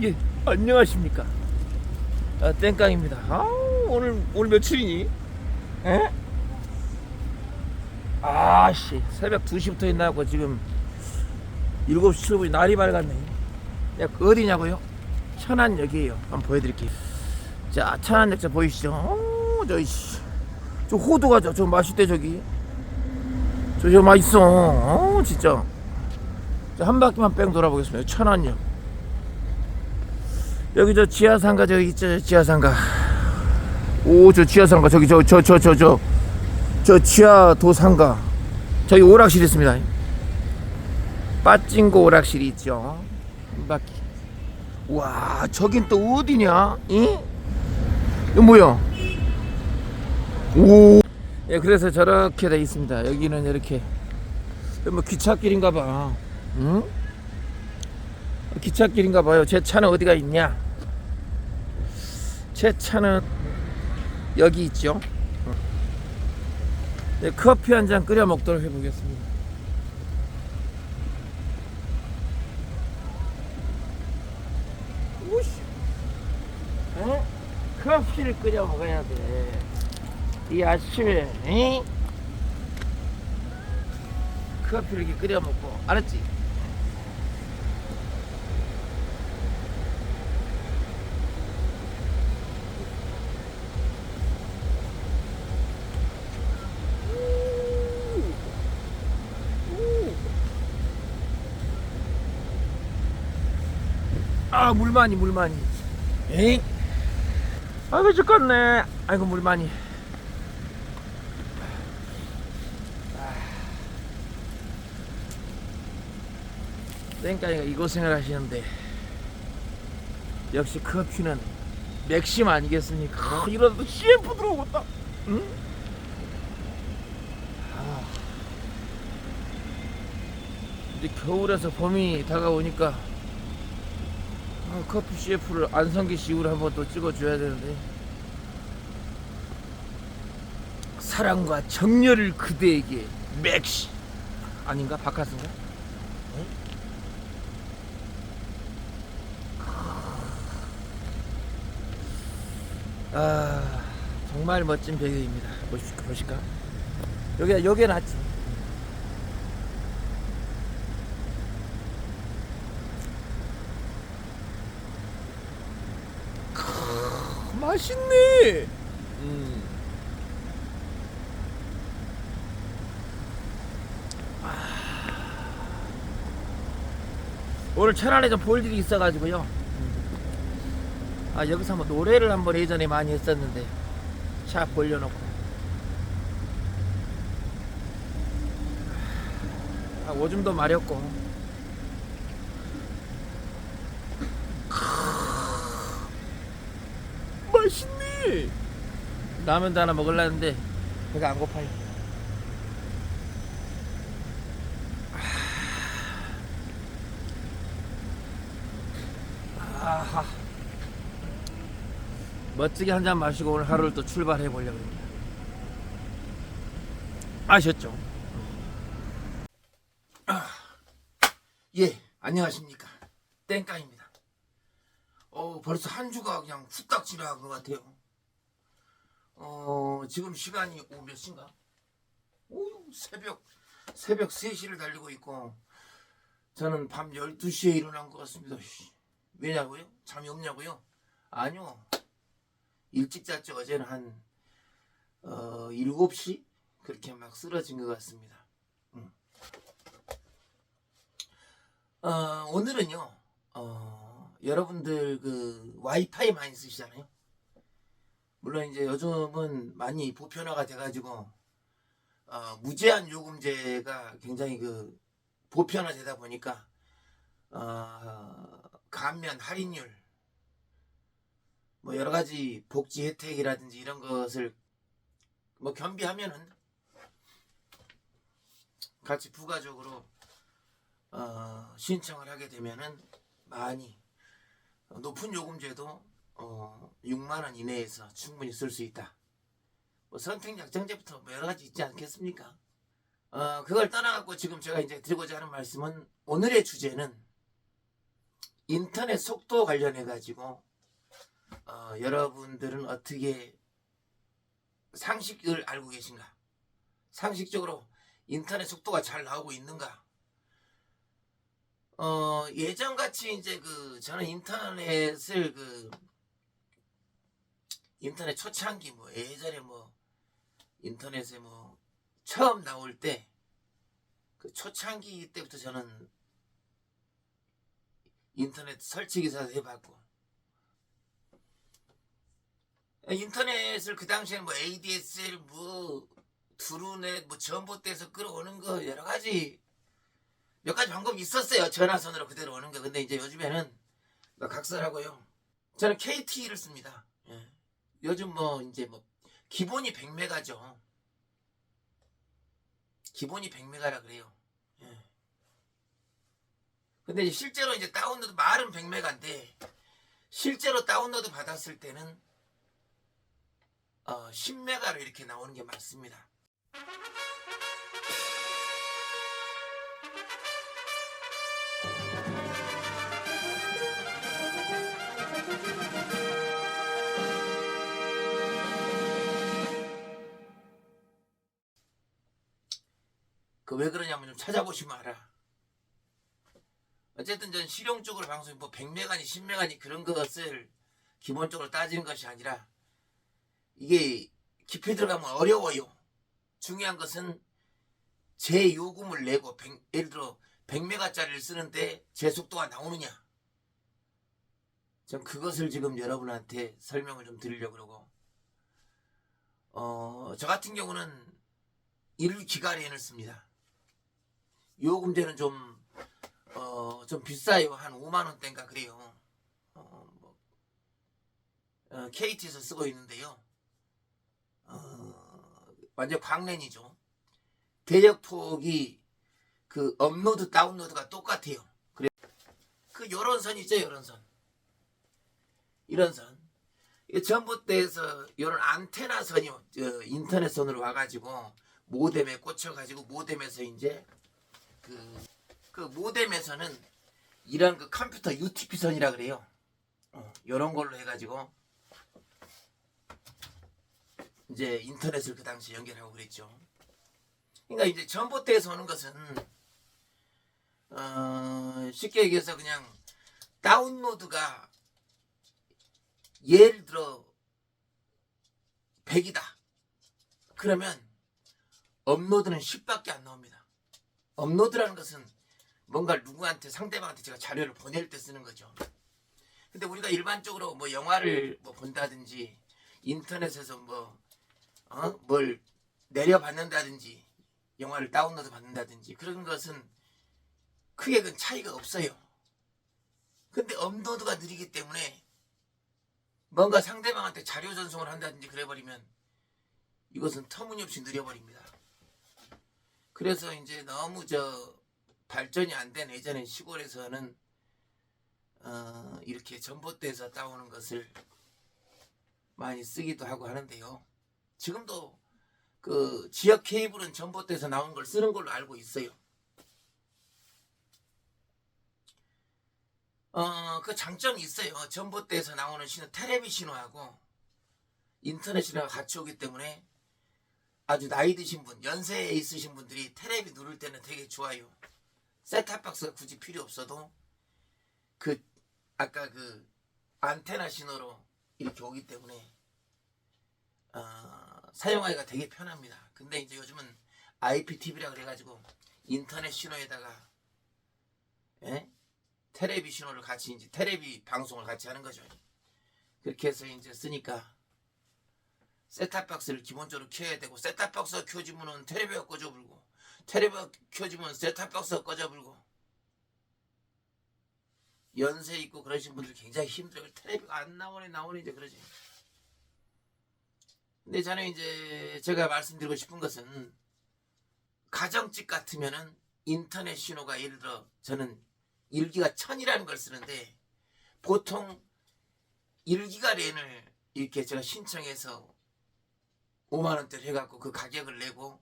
예, 안녕하십니까. 땡깡입니다. 오늘 며칠이니? 에? 아씨, 새벽 2시부터 했나고 지금 7시 7분이 날이 밝았네. 야, 어디냐고요? 천안역이에요. 한번 보여드릴게요. 자, 천안역 저 보이시죠? 저 호두가 저 맛있대 저기. 저 맛있어. 진짜. 자, 한 바퀴만 뺑 돌아보겠습니다. 천안역. 여기 저 지하상가 저기 있죠, 지하상가. 저 지하상가 저기 저 지하도상가. 저기 오락실 있습니다. 빠찡고 오락실이 있죠. 한 바퀴. 와, 저긴 또 어디냐? 이? 이거 뭐야? 오. 예, 그래서 저렇게 돼 있습니다. 여기는 이렇게 뭐 기찻길인가 봐. 응? 기찻길인가 봐요. 제 차는 어디가 있냐? 제 차는 여기 있죠. 네, 커피 한 잔 끓여 먹도록 해보겠습니다. 우씨, 커피를 끓여 먹어야 돼. 이 아침에, 커피를 이렇게 끓여 먹고, 알았지? 물 많이. 에잉? 아이고, 죽겠네. 아이고, 물 많이. 땡까이가 이 고생을 하시는데, 역시 커피는 맥심 아니겠습니까? 이러다 CF 들어오겠다. 응? 이제 겨울에서 봄이 다가오니까 커피 CF를 안성기 씨으로 한번 또 찍어줘야 되는데, 사랑과 정열을 그대에게 맥시 아닌가? 바카스인가? 응? 정말 멋진 배경입니다. 보실까? 여기가 낫지. 맛있네. 오늘 천안에 좀 볼 일이 있어가지고요. 여기서 한번 노래를 한번 예전에 많이 했었는데, 차 벌려놓고 오줌도 마렵고. 맛있네. 라면도 하나 먹으려는데 배가 안 고파요. 아하. 멋지게 한 잔 마시고 오늘 하루를 또 출발해 보려고 합니다. 아셨죠? 예, 안녕하십니까. 땡깡입니다. 벌써 한 주가 그냥 후딱 지나간 것 같아요. 지금 시간이 몇 시인가? 새벽 3시를 달리고 있고, 저는 밤 12시에 일어난 것 같습니다. 왜냐고요? 잠이 없냐고요? 아니요. 일찍 잤죠. 어제는 한 7시? 그렇게 막 쓰러진 것 같습니다. 오늘은요, 여러분들 그 와이파이 많이 쓰시잖아요. 물론 이제 요즘은 많이 보편화가 돼가지고 무제한 요금제가 굉장히 그 보편화되다 보니까 감면 할인율, 뭐 여러 가지 복지 혜택이라든지 이런 것을 뭐 겸비하면은 같이 부가적으로 신청을 하게 되면은 많이 높은 요금제도 6만 원 이내에서 충분히 쓸 수 있다. 뭐 선택 약정제부터 뭐 여러 가지 있지 않겠습니까? 그걸 떠나갖고 지금 제가 이제 드리고자 하는 말씀은, 오늘의 주제는 인터넷 속도 관련해 가지고 여러분들은 어떻게 상식을 알고 계신가? 상식적으로 인터넷 속도가 잘 나오고 있는가? 예전같이 이제 저는 인터넷을 인터넷 초창기 예전에 인터넷에 처음 나올 때 그 초창기 때부터 저는 인터넷 설치 기사도 해봤고, 인터넷을 그 당시에는 ADSL 드루넷 전봇대에서 끌어오는 거 여러 가지 몇 가지 방법이 있었어요. 전화선으로 그대로 오는 거. 근데 이제 요즘에는 각설하고요. 저는 KT를 씁니다. 예. 요즘 이제 기본이 100메가죠. 기본이 100메가라 그래요. 예. 근데 이제 실제로 이제 다운로드 말은 100메가인데 실제로 다운로드 받았을 때는 10메가로 이렇게 나오는 게 맞습니다. 왜 그러냐면 좀 찾아보시면 알아. 어쨌든 전 실용적으로 방송이 100메가니 10메가니 그런 것을 기본적으로 따지는 것이 아니라 이게 깊이 들어가면 어려워요. 중요한 것은 제 요금을 내고 예를 들어 100메가짜리를 쓰는데 제 속도가 나오느냐. 전 그것을 지금 여러분한테 설명을 좀 드리려고 그러고, 저 같은 경우는 1기가렌을 씁니다. 요금제는 좀 비싸요. 한 5만원대인가 그래요. KT에서 쓰고 있는데요. 완전 광랜이죠. 대역폭이 업로드 다운로드가 똑같아요. 그래 요런 선 있죠, 요런 선. 이런 선. 전봇대에서 요런 안테나 선이 인터넷 선으로 와가지고 모뎀에 꽂혀가지고 모뎀에서 이제 그 모뎀에서는 이런 컴퓨터 UTP 선이라 그래요. 요런 걸로 해가지고 이제 인터넷을 그 당시 연결하고 그랬죠. 그러니까 이제 전봇대에서 오는 것은 쉽게 얘기해서 그냥 다운로드가 예를 들어 100이다. 그러면 업로드는 10밖에 안 나옵니다. 업로드라는 것은 뭔가 누구한테 상대방한테 제가 자료를 보낼 때 쓰는 거죠. 근데 우리가 일반적으로 영화를 본다든지 인터넷에서 뭘 내려받는다든지 영화를 다운로드 받는다든지 그런 것은 크게 그 차이가 없어요. 근데 업로드가 느리기 때문에 뭔가 상대방한테 자료 전송을 한다든지 그래버리면 이것은 터무니없이 느려버립니다. 그래서 이제 너무 발전이 안 된 예전에 시골에서는 이렇게 전봇대에서 따오는 것을 많이 쓰기도 하고 하는데요. 지금도 지역 케이블은 전봇대에서 나온 걸 쓰는 걸로 알고 있어요. 그 장점이 있어요. 전봇대에서 나오는 신호, 텔레비 신호하고 인터넷 신호가 같이 오기 때문에 아주 나이 드신 분, 연세에 있으신 분들이 텔레비 누를 때는 되게 좋아요. 셋탑박스가 굳이 필요 없어도 아까 안테나 신호로 이렇게 오기 때문에 사용하기가 되게 편합니다. 근데 이제 요즘은 IPTV라 그래가지고 인터넷 신호에다가 텔레비 신호를 같이 이제 텔레비 방송을 같이 하는 거죠. 그렇게 해서 이제 쓰니까 셋탑박스를 기본적으로 켜야 되고, 셋탑박스가 켜지면은 텔레비가 꺼져불고, 텔레비가 켜지면 셋탑박스가 꺼져불고, 연세 있고 그러신 분들 굉장히 힘들어요. 텔레비가 안 나오네 이제 그러지. 근데 저는 이제 제가 말씀드리고 싶은 것은 가정집 같으면은 인터넷 신호가 예를 들어 저는 1기가 1000이라는 걸 쓰는데 보통 1기가 랜을 이렇게 제가 신청해서 5만원대를 해갖고 그 가격을 내고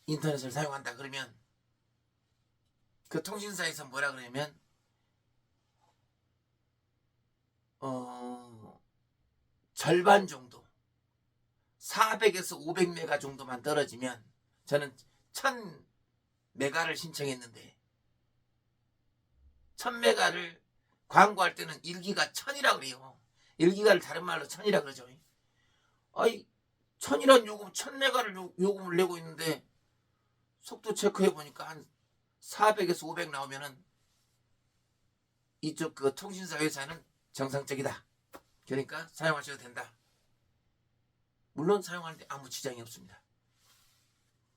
인터넷을 사용한다 그러면 그 통신사에서 뭐라 그러냐면 절반 정도 400에서 500메가 정도만 떨어지면 저는 1000메가를 신청했는데 1000메가를 광고할 때는 1기가 1000이라 그래요. 1기가를 다른 말로 1000이라 그러죠. 아이 1000이란 요금 1000메가를 요금을 내고 있는데 속도 체크해 보니까 한 400에서 500 나오면은 이쪽 그 통신사 회사는 정상적이다. 그러니까 사용하셔도 된다. 물론 사용하는데 아무 지장이 없습니다.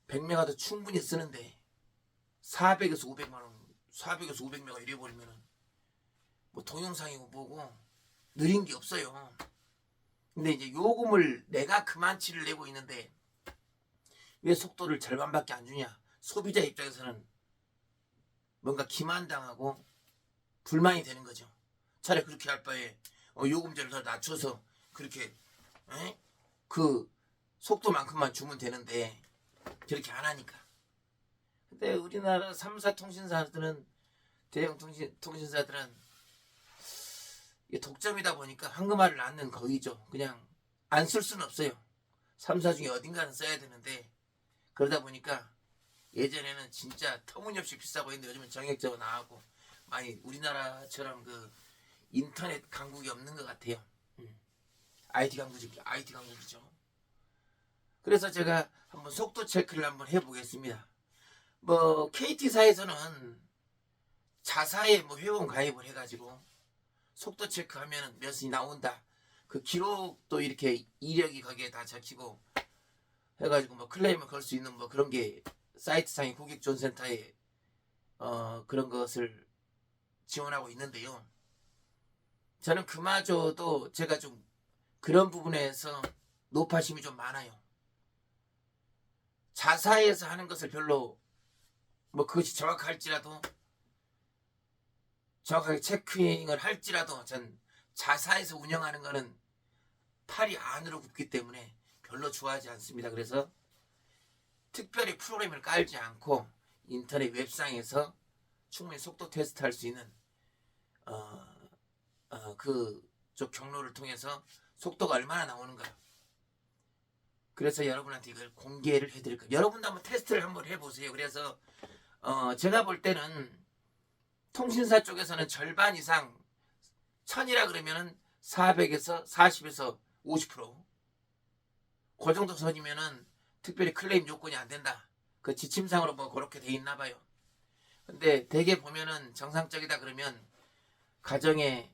100메가도 충분히 쓰는데 400에서 500만 원, 400에서 500메가 이래 버리면은 뭐 동영상이고 뭐고 느린 게 없어요. 근데 이제 요금을 내가 그만치를 내고 있는데 왜 속도를 절반밖에 안 주냐? 소비자 입장에서는 뭔가 기만당하고 불만이 되는 거죠. 차라리 그렇게 할 바에 요금제를 더 낮춰서 그렇게 그 속도만큼만 주면 되는데 그렇게 안 하니까. 근데 우리나라 3사 통신사들은 대형 통신사들은 이게 독점이다 보니까 황금알을 낳는 거기죠. 그냥 안 쓸 수는 없어요. 3사 중에 어딘가는 써야 되는데 그러다 보니까 예전에는 진짜 터무니없이 비싸고 했는데 요즘은 정액제로 나가고 많이 우리나라처럼 그 인터넷 강국이 없는 것 같아요. IT 강국이죠. 그래서 제가 한번 속도 체크를 한번 해보겠습니다. 뭐 KT사에서는 자사에 뭐 회원 가입을 해가지고 속도 체크하면 몇이 나온다. 그 기록도 이렇게 이력이 거기에 다 적히고 해가지고 뭐 클레임을 걸 수 있는 뭐 그런 게 사이트상의 고객존센터에 그런 것을 지원하고 있는데요. 저는 그마저도 제가 좀 그런 부분에서 노파심이 좀 많아요. 자사에서 하는 것을 별로 뭐 그것이 정확할지라도 정확하게 체크잉을 할지라도 전 자사에서 운영하는 거는 팔이 안으로 굽기 때문에 별로 좋아하지 않습니다. 그래서 특별히 프로그램을 깔지 않고 인터넷 웹상에서 충분히 속도 테스트할 수 있는 그쪽 경로를 통해서 속도가 얼마나 나오는가. 그래서 여러분한테 이걸 공개를 해드릴 거예요. 여러분도 한번 테스트를 한번 해보세요. 그래서 제가 볼 때는 통신사 쪽에서는 절반 이상 1000이라 그러면은 400에서 40에서 50%. 그 정도 선이면은 특별히 클레임 요건이 안 된다. 그 지침상으로 뭐 그렇게 돼 있나 봐요. 근데 대개 보면은 정상적이다 그러면 가정에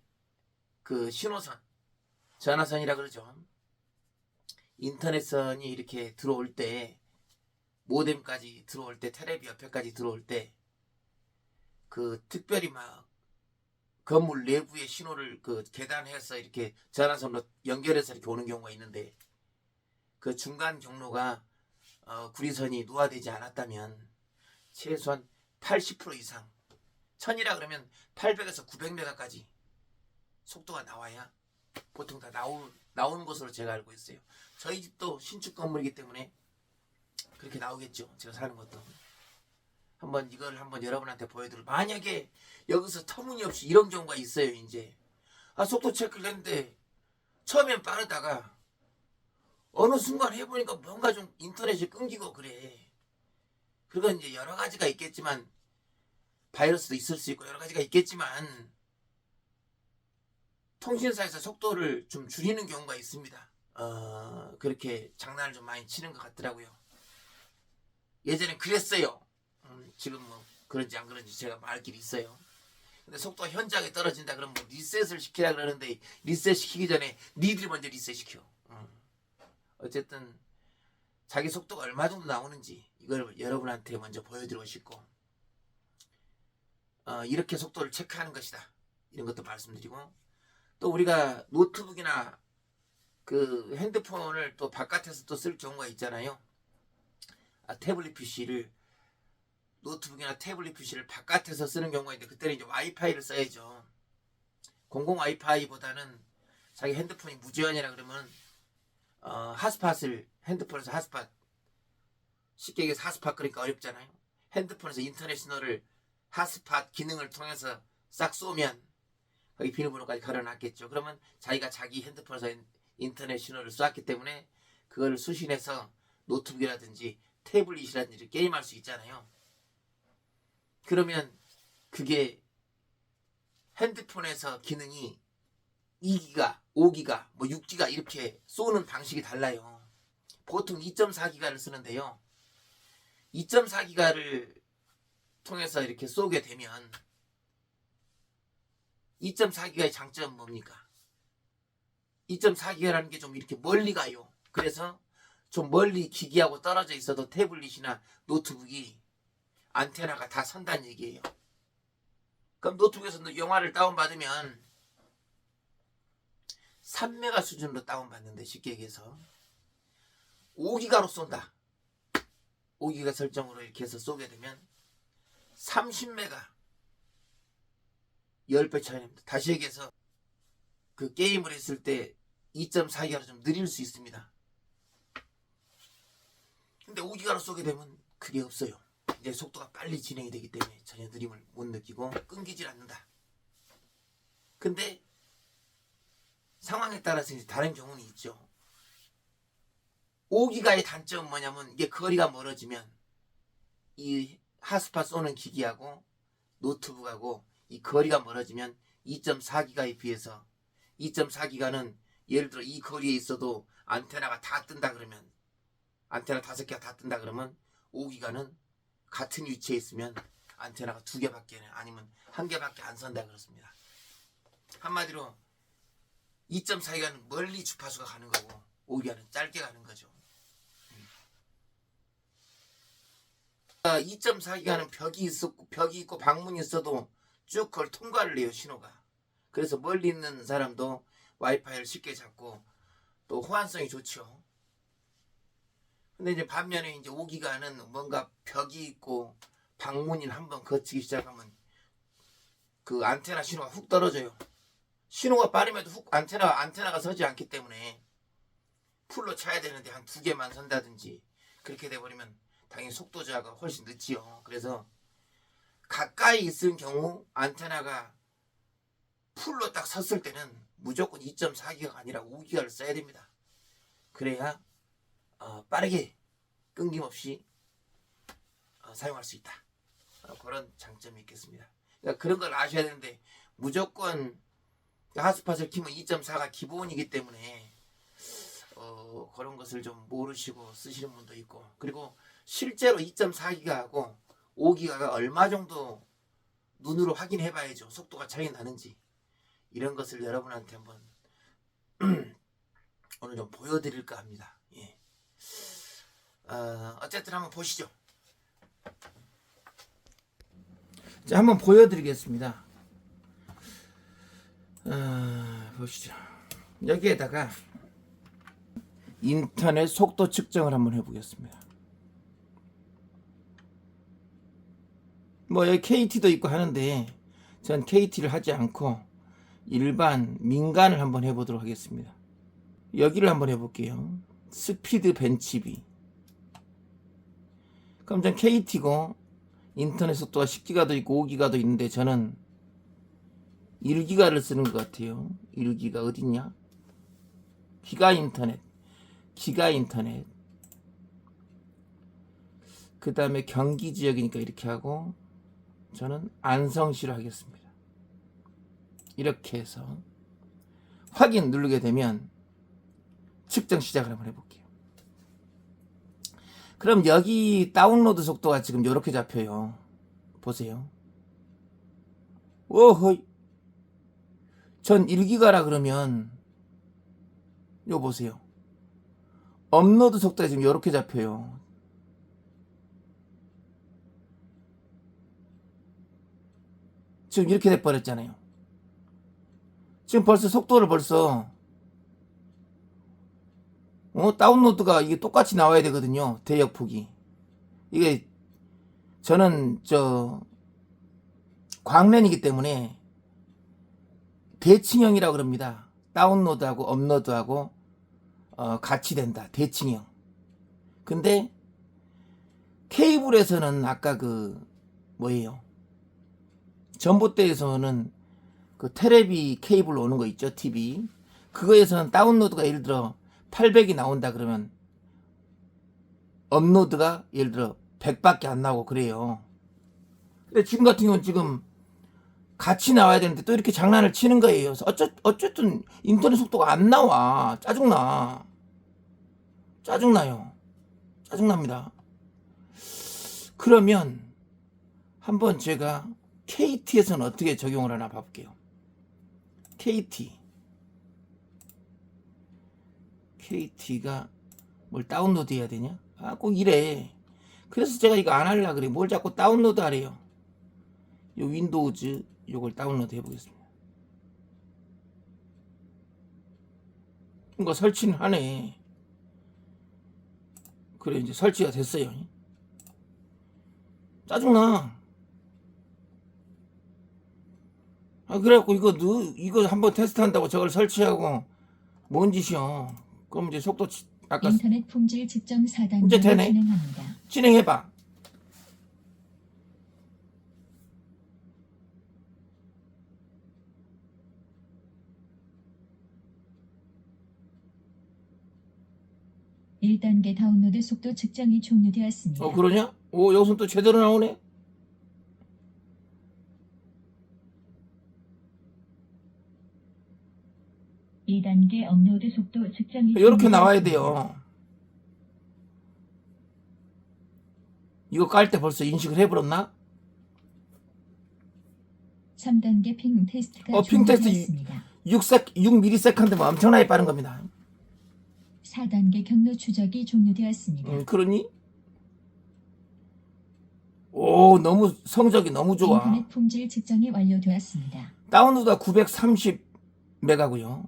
그 신호선, 전화선이라 그러죠. 인터넷선이 이렇게 들어올 때 모뎀까지 들어올 때 테레비 옆에까지 들어올 때 그 특별히 막 건물 내부의 신호를 그 계단해서 이렇게 전화선으로 연결해서 이렇게 오는 경우가 있는데 그 중간 경로가 구리선이 노화되지 않았다면 최소한 80% 이상 1000이라 그러면 800에서 900메가까지 속도가 나와야 보통 다 나오는 것으로 제가 알고 있어요. 저희 집도 신축 건물이기 때문에 그렇게 나오겠죠. 제가 사는 것도. 한번 이걸 한번 여러분한테 보여드릴. 만약에 여기서 터무니없이 이런 경우가 있어요. 이제 속도 체크를 했는데 처음엔 빠르다가 어느 순간 해보니까 뭔가 좀 인터넷이 끊기고 그래. 그건 이제 여러 가지가 있겠지만 바이러스도 있을 수 있고 여러 가지가 있겠지만 통신사에서 속도를 좀 줄이는 경우가 있습니다. 그렇게 장난을 좀 많이 치는 것 같더라고요. 예전엔 그랬어요. 지금 뭐 그런지 안 그런지 제가 말 길이 있어요. 근데 속도가 현저하게 떨어진다 그러면 뭐 리셋을 시키라 그러는데 리셋 시키기 전에 니들이 먼저 리셋 시켜. 어쨌든 자기 속도가 얼마 정도 나오는지 이걸 여러분한테 먼저 보여드리고 싶고 이렇게 속도를 체크하는 것이다. 이런 것도 말씀드리고 또 우리가 노트북이나 그 핸드폰을 또 바깥에서 또 쓸 경우가 있잖아요. 태블릿 PC를 노트북이나 태블릿 PC를 바깥에서 쓰는 경우가 있는데 그때는 이제 와이파이를 써야죠. 공공 와이파이보다는 자기 핸드폰이 무제한이라 그러면 핫스팟을 핸드폰에서 핫스팟 쉽게 얘기해서 핫스팟 그러니까 어렵잖아요. 핸드폰에서 인터넷 신호를 핫스팟 기능을 통해서 싹 쏘면 거기 비밀번호까지 걸어놨겠죠. 그러면 자기가 자기 핸드폰에서 인터넷 신호를 쏘았기 때문에 그걸 수신해서 노트북이라든지 태블릿이라든지 게임할 수 있잖아요. 그러면 그게 핸드폰에서 기능이 2기가, 5기가, 뭐 6기가 이렇게 쏘는 방식이 달라요. 보통 2.4기가를 쓰는데요. 2.4기가를 통해서 이렇게 쏘게 되면 2.4기가의 장점은 뭡니까? 2.4기가라는 게 좀 이렇게 멀리 가요. 그래서 좀 멀리 기기하고 떨어져 있어도 태블릿이나 노트북이 안테나가 다 선다는 얘기예요. 그럼 노트북에서 영화를 다운받으면 3메가 수준으로 다운받는데 쉽게 얘기해서 5기가로 쏜다. 5기가 설정으로 이렇게 해서 쏘게 되면 30메가 10배 차이 납니다. 다시 얘기해서 그 게임을 했을 때 2.4기가로 좀 느릴 수 있습니다. 근데 5기가로 쏘게 되면 그게 없어요. 이제 속도가 빨리 진행이 되기 때문에 전혀 느림을 못 느끼고 끊기질 않는다. 근데 상황에 따라서 이제 다른 경우는 있죠. 5기가의 단점은 뭐냐면 이게 거리가 멀어지면 이 핫스팟 쏘는 기기하고 노트북하고 이 거리가 멀어지면 2.4기가에 비해서 2.4기가는 예를 들어 이 거리에 있어도 안테나가 다 뜬다 그러면 안테나 5개가 다 뜬다 그러면 5기가는 같은 위치에 있으면 안테나가 2개밖에 아니면 1개밖에 안 선다 그렇습니다. 한마디로 2.4기가는 멀리 주파수가 가는 거고 5기가는 짧게 가는 거죠. 2.4기가는 벽이 있고 방문이 있어도 쭉 그걸 통과를 해요, 신호가. 그래서 멀리 있는 사람도 와이파이를 쉽게 잡고 또 호환성이 좋죠. 근데 이제 반면에 이제 5기가는 뭔가 벽이 있고 방문을 한번 거치기 시작하면 그 안테나 신호가 훅 떨어져요. 신호가 빠르면 훅 안테나가 서지 않기 때문에 풀로 차야 되는데 한 2개만 선다든지 그렇게 돼버리면 당연히 속도 저하가 훨씬 늦지요. 그래서 가까이 있을 경우 안테나가 풀로 딱 섰을 때는 무조건 2.4기가가 아니라 5기가를 써야 됩니다. 그래야 빠르게 끊김없이 사용할 수 있다. 그런 장점이 있겠습니다. 그러니까 그런 걸 아셔야 되는데 무조건 핫스팟을 키면 2.4가 기본이기 때문에 그런 것을 좀 모르시고 쓰시는 분도 있고, 그리고 실제로 2.4기가하고 5기가가 얼마 정도 눈으로 확인해 봐야죠. 속도가 차이 나는지. 이런 것을 여러분한테 한번 오늘 좀 보여드릴까 합니다. 예. 어쨌든 한번 보시죠. 자, 한번 보여드리겠습니다. 보시죠. 여기에다가 인터넷 속도 측정을 한번 해보겠습니다. 뭐 여기 KT도 있고 하는데 전 KT를 하지 않고 일반 민간을 한번 해보도록 하겠습니다. 여기를 한번 해볼게요. 스피드 벤치비. 그럼 전 KT고 인터넷 속도가 10기가도 있고 5기가도 있는데 저는 1기가를 쓰는 것 같아요. 1기가 어딨냐? 기가 인터넷. 그 다음에 경기 지역이니까 이렇게 하고 저는 안성시로 하겠습니다. 이렇게 해서 확인 누르게 되면 측정 시작을 한번 해볼게요. 그럼 여기 다운로드 속도가 지금 이렇게 잡혀요. 보세요. 오호이. 전 1기가라 그러면 요 보세요. 업로드 속도가 지금 이렇게 잡혀요. 지금 이렇게 돼버렸잖아요. 지금 벌써 속도를 다운로드가 이게 똑같이 나와야 되거든요. 대역폭이. 이게 저는 광랜이기 때문에 대칭형이라고 그럽니다. 다운로드하고 업로드하고 같이 된다. 대칭형. 근데 케이블에서는 아까 뭐예요? 전봇대에서는 그 테레비 케이블 오는 거 있죠, TV. 그거에서는 다운로드가 예를 들어 800이 나온다 그러면 업로드가 예를 들어 100밖에 안 나오고 그래요. 근데 지금 같은 경우는 지금 같이 나와야 되는데 또 이렇게 장난을 치는 거예요. 어쨌든 인터넷 속도가 안 나와. 짜증나요. 짜증납니다. 그러면 한번 제가 KT에서는 어떻게 적용을 하나 봐볼게요. KT가 뭘 다운로드 해야 되냐? 아, 꼭 이래. 그래서 제가 이거 안 하려고 그래. 뭘 자꾸 다운로드 하래요. 요 윈도우즈 요걸 다운로드 해보겠습니다. 이거 설치는 하네. 그래, 이제 설치가 됐어요. 짜증나. 아, 그래갖고 이거 한번 테스트한다고 저걸 설치하고 뭔 짓이야. 그럼 이제 속도 아까 인터넷 품질 측정 4단계를 이제 되네. 진행합니다. 진행해봐. 일 단계 다운로드 속도 측정이 종료되었습니다. 그러냐? 여기서 또 제대로 나오네. 이 단계 업로드 속도 측정이 이렇게 나와야 종료되었습니다. 돼요. 이거 깔 때 벌써 인식을 해버렸나? 3단계 핑 테스트가 핑 테스트 종료되었습니다. 6ms면 엄청나게 빠른 겁니다. 4단계 경로 추적이 종료되었습니다. 그러니? 너무 성적이 너무 좋아. 인터넷 품질 측정이 완료되었습니다. 다운로드가 930메가고요.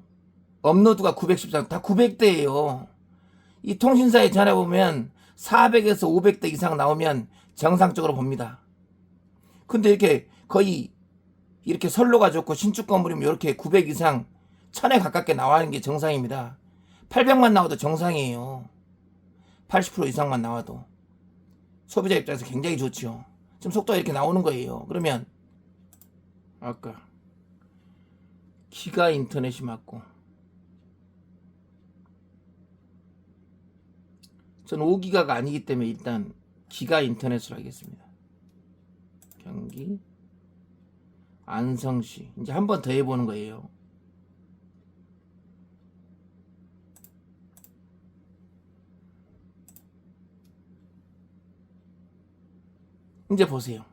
업로드가 914, 다 900대예요. 이 통신사에 전화 보면 400에서 500대 이상 나오면 정상적으로 봅니다. 근데 이렇게 거의 이렇게 선로가 좋고 신축 건물이면 이렇게 900 이상 1000에 가깝게 나와는 게 정상입니다. 800만 나와도 정상이에요. 80% 이상만 나와도 소비자 입장에서 굉장히 좋죠. 지금 속도가 이렇게 나오는 거예요. 그러면 아까 기가 인터넷이 맞고 전 5기가가 아니기 때문에 일단 기가 인터넷으로 하겠습니다. 경기 안성시 이제 한 번 더 해보는 거예요. 이제 보세요.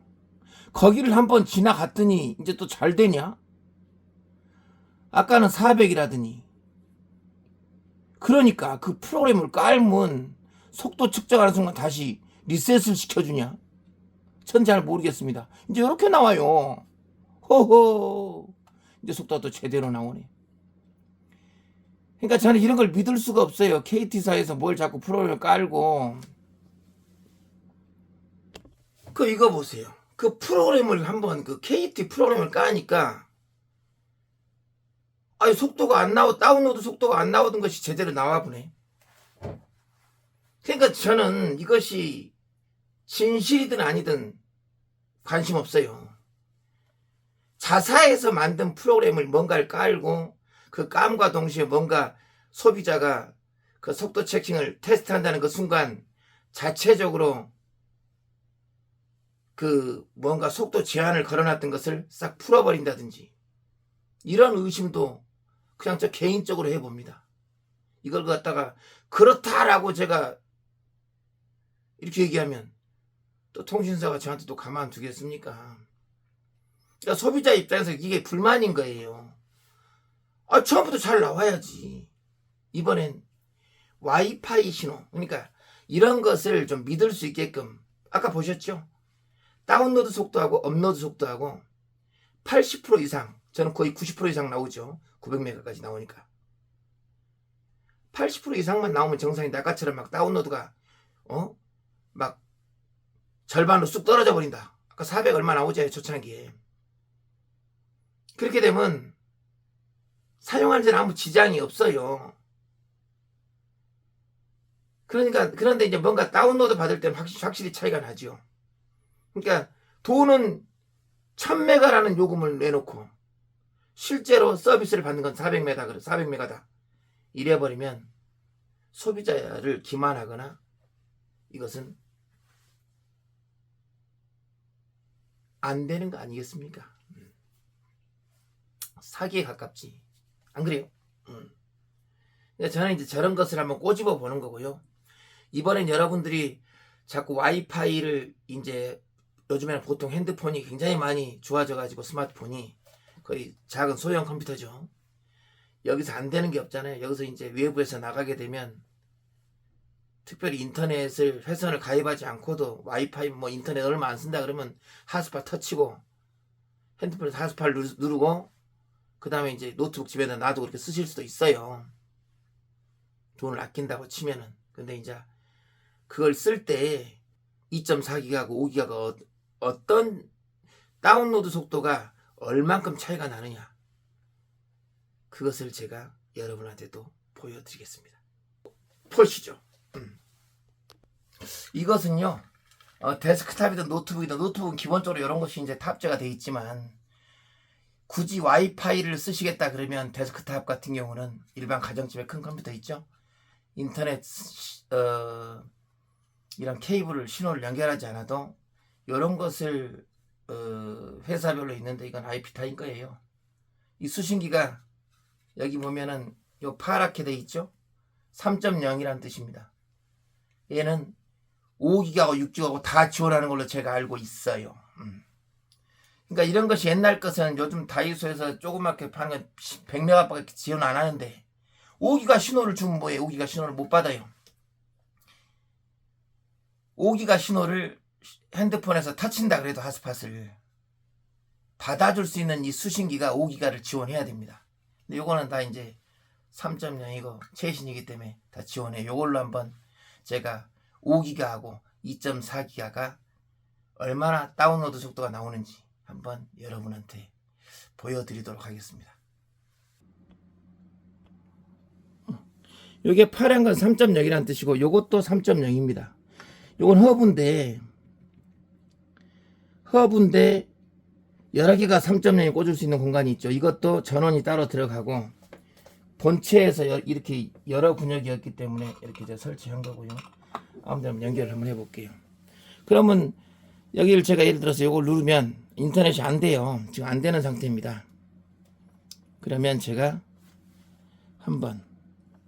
거기를 한번 지나갔더니 이제 또 잘 되냐? 아까는 400이라더니. 그러니까 그 프로그램을 깔면 속도 측정하는 순간 다시 리셋을 시켜주냐? 전 잘 모르겠습니다. 이제 이렇게 나와요. 호호. 이제 속도가 또 제대로 나오네. 그러니까 저는 이런 걸 믿을 수가 없어요. KT사에서 뭘 자꾸 프로그램을 깔고. 이거 보세요. 그 프로그램을 한번 KT 프로그램을 까니까 속도가 안 다운로드 속도가 안 나오던 것이 제대로 나와 보네. 그러니까 저는 이것이 진실이든 아니든 관심 없어요. 자사에서 만든 프로그램을 뭔가를 깔고 그 깜과 동시에 뭔가 소비자가 그 속도 체킹을 테스트한다는 그 순간 자체적으로 뭔가 속도 제한을 걸어놨던 것을 싹 풀어버린다든지 이런 의심도 그냥 저 개인적으로 해봅니다. 이걸 갖다가 그렇다라고 제가 이렇게 얘기하면 또 통신사가 저한테 또 가만두겠습니까? 그러니까 소비자 입장에서 이게 불만인 거예요. 처음부터 잘 나와야지. 이번엔 와이파이 신호, 그러니까 이런 것을 좀 믿을 수 있게끔 아까 보셨죠? 다운로드 속도하고 업로드 속도하고 80% 이상, 저는 거의 90% 이상 나오죠. 900메가까지 나오니까 80% 이상만 나오면 정상인데 아까처럼 막 다운로드가 막 절반으로 쑥 떨어져 버린다. 아까 400 얼마 나오잖아요. 초창기에. 그렇게 되면 사용하는 데는 아무 지장이 없어요. 그런데 이제 뭔가 다운로드 받을 때는 확실히 차이가 나죠. 그러니까 돈은 1000메가라는 요금을 내놓고 실제로 서비스를 받는 건 400메가, 400메가다. 이래버리면 소비자를 기만하거나 이것은 안 되는 거 아니겠습니까? 사기에 가깝지. 안 그래요? 저는 이제 저런 것을 한번 꼬집어 보는 거고요. 이번엔 여러분들이 자꾸 와이파이를 이제 요즘에는 보통 핸드폰이 굉장히 많이 좋아져 가지고 스마트폰이 거의 작은 소형 컴퓨터죠. 여기서 안 되는 게 없잖아요. 여기서 이제 외부에서 나가게 되면 특별히 인터넷을 회선을 가입하지 않고도 와이파이 뭐 인터넷 얼마 안 쓴다 그러면 핫스팟 터치고 핸드폰에서 핫스팟 누르고 그 다음에 이제 노트북 집에다 놔두고 그렇게 쓰실 수도 있어요. 돈을 아낀다고 치면은. 근데 이제 그걸 쓸 때 2.4기가하고 5기가가 어떤 다운로드 속도가 얼만큼 차이가 나느냐, 그것을 제가 여러분한테도 보여드리겠습니다. 보시죠. 이것은요, 데스크탑이든 노트북이든, 노트북은 기본적으로 이런 것이 이제 탑재가 되어 있지만 굳이 와이파이를 쓰시겠다 그러면 데스크탑 같은 경우는 일반 가정집에 큰 컴퓨터 있죠, 인터넷 이런 케이블을 신호를 연결하지 않아도 이런 것을 회사별로 있는데 이건 IP 타입 거예요. 이 수신기가 여기 보면은 요 파랗게 돼 있죠, 3.0이라는 뜻입니다. 얘는 5기가하고 6기가하고 다 지원하는 걸로 제가 알고 있어요. 그러니까 이런 것이 옛날 것은 요즘 다이소에서 조그맣게 파는 건 100메가밖에 지원 안 하는데 5기가 신호를 주면 뭐예요? 5기가 신호를 못 받아요. 5기가 신호를 핸드폰에서 터친다 그래도 핫스팟을 받아줄 수 있는 이 수신기가 5기가를 지원해야 됩니다. 근데 요거는 다 이제 3.0이고 최신이기 때문에 다 지원해. 요걸로 한번 제가 5기가하고 2.4기가가 얼마나 다운로드 속도가 나오는지 한번 여러분한테 보여드리도록 하겠습니다. 요게 파란 건 3.0이라는 뜻이고 요것도 3.0입니다. 요건 허브인데 여러 개가 3.0에 꽂을 수 있는 공간이 있죠. 이것도 전원이 따로 들어가고 본체에서 이렇게 여러 분역이었기 때문에 이렇게 제가 설치한 거고요. 한번 연결을 한번 해볼게요. 그러면 여기를 제가 예를 들어서 이걸 누르면 인터넷이 안 돼요. 지금 안 되는 상태입니다. 그러면 제가 한번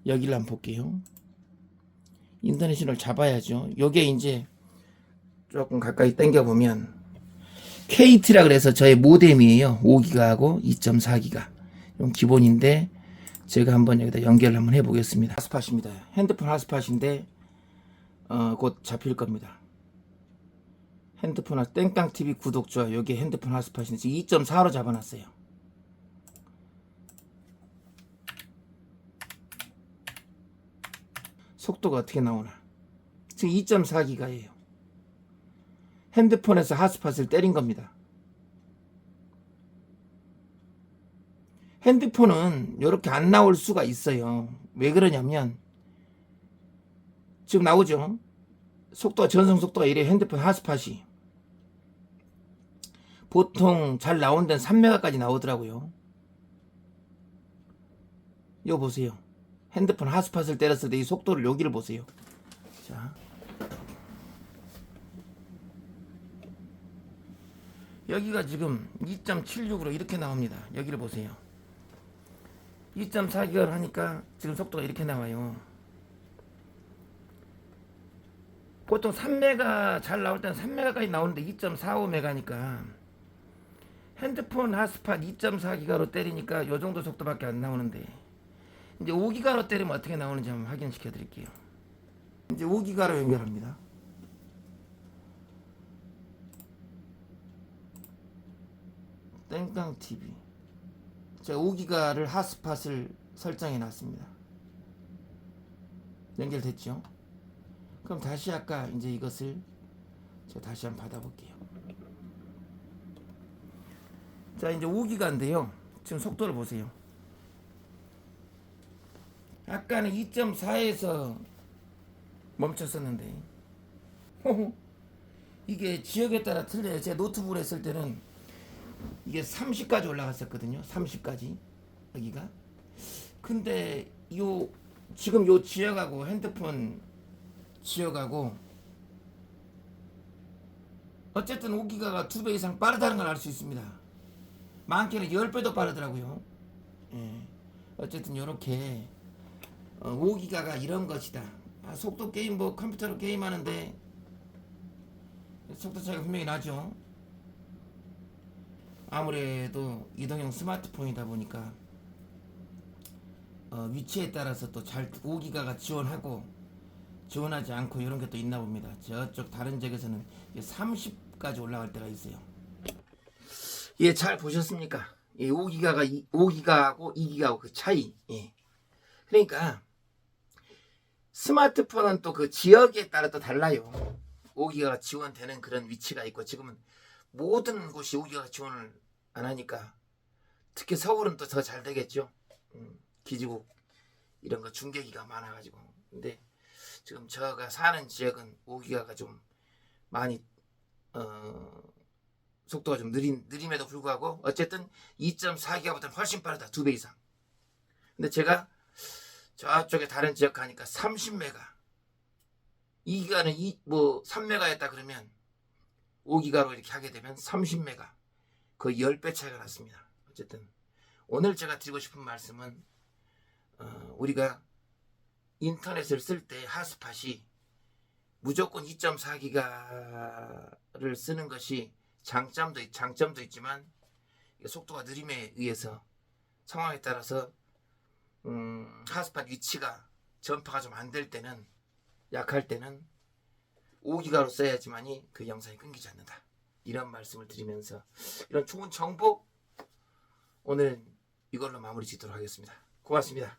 여기를 한번 볼게요. 인터넷 신호를 잡아야죠. 요게 이제 조금 가까이 당겨 보면 KT라 그래서 저의 모뎀이에요. 5기가하고 2.4기가. 이건 기본인데 제가 한번 여기다 연결을 한번 해보겠습니다. 핫스팟입니다. 핸드폰 핫스팟인데 곧 잡힐 겁니다. 핸드폰 땡깡TV 구독 좋아요. 여기 핸드폰 핫스팟인데 지금 2.4로 잡아놨어요. 속도가 어떻게 나오나. 지금 2.4기가예요. 핸드폰에서 핫스팟을 때린 겁니다. 핸드폰은 이렇게 안 나올 수가 있어요. 왜 그러냐면 지금 나오죠. 속도가 전송 속도가 이래. 핸드폰 핫스팟이 보통 잘 나온 데는 3메가까지 나오더라고요. 이거 보세요. 핸드폰 핫스팟을 때렸을 때 이 속도를 여기를 보세요. 자, 여기가 지금 2.76으로 이렇게 나옵니다. 여기를 보세요. 2.4기가를 하니까 지금 속도가 이렇게 나와요. 보통 3메가 잘 나올 때는 3메가까지 나오는데 2.45메가니까 핸드폰 핫스팟 2.4기가로 때리니까 요 정도 속도밖에 안 나오는데 이제 5기가로 때리면 어떻게 나오는지 한번 확인시켜 드릴게요. 이제 5기가로 연결합니다. 땡깡TV. 제가 5기가를 핫스팟을 설정해 놨습니다. 연결됐죠? 그럼 다시 아까 이제 이것을 제가 다시 한번 받아볼게요. 자, 이제 5기가인데요. 지금 속도를 보세요. 아까는 2.4에서 멈췄었는데 이게 지역에 따라 틀려요. 제 노트북을 했을 때는 이게 30까지 올라갔었거든요. 30까지 여기가. 근데 요 지금 요 지역하고 핸드폰 지역하고 어쨌든 5기가가 2배 이상 빠르다는 걸 알 수 있습니다. 많게는 10배도 빠르더라고요. 예. 어쨌든 요렇게 5기가가 이런 것이다. 속도 게임 뭐 컴퓨터로 게임하는데 속도 차이가 분명히 나죠. 아무래도 이동형 스마트폰이다 보니까 위치에 따라서 또 잘 5기가가 지원하고 지원하지 않고 이런 게 또 있나 봅니다. 저쪽 다른 지역에서는 30까지 올라갈 때가 있어요. 예, 잘 보셨습니까? 예, 5기가하고 2기가하고 그 차이. 예. 그러니까 스마트폰은 또 그 지역에 따라 또 달라요. 5기가가 지원되는 그런 위치가 있고 지금은 모든 곳이 5기가 지원을 안 하니까 특히 서울은 또 더 잘 되겠죠. 기지국 이런 거 중계기가 많아가지고. 근데 지금 제가 사는 지역은 5기가가 좀 많이 속도가 좀 느림에도 불구하고 어쨌든 2.4기가보다는 훨씬 빠르다. 2배 이상. 근데 제가 저쪽에 다른 지역 가니까 30메가 2기가는 뭐 3메가였다 그러면 5기가로 이렇게 하게 되면 30메가 거의 10배 차이가 났습니다. 어쨌든 오늘 제가 드리고 싶은 말씀은 우리가 인터넷을 쓸 때 핫스팟이 무조건 2.4기가를 쓰는 것이 장점도 있지만 속도가 느림에 의해서 상황에 따라서 핫스팟 위치가 전파가 좀 안 될 때는 약할 때는 5기가로 써야지만이 그 영상이 끊기지 않는다. 이런 말씀을 드리면서 이런 좋은 정보 오늘 이걸로 마무리 짓도록 하겠습니다. 고맙습니다.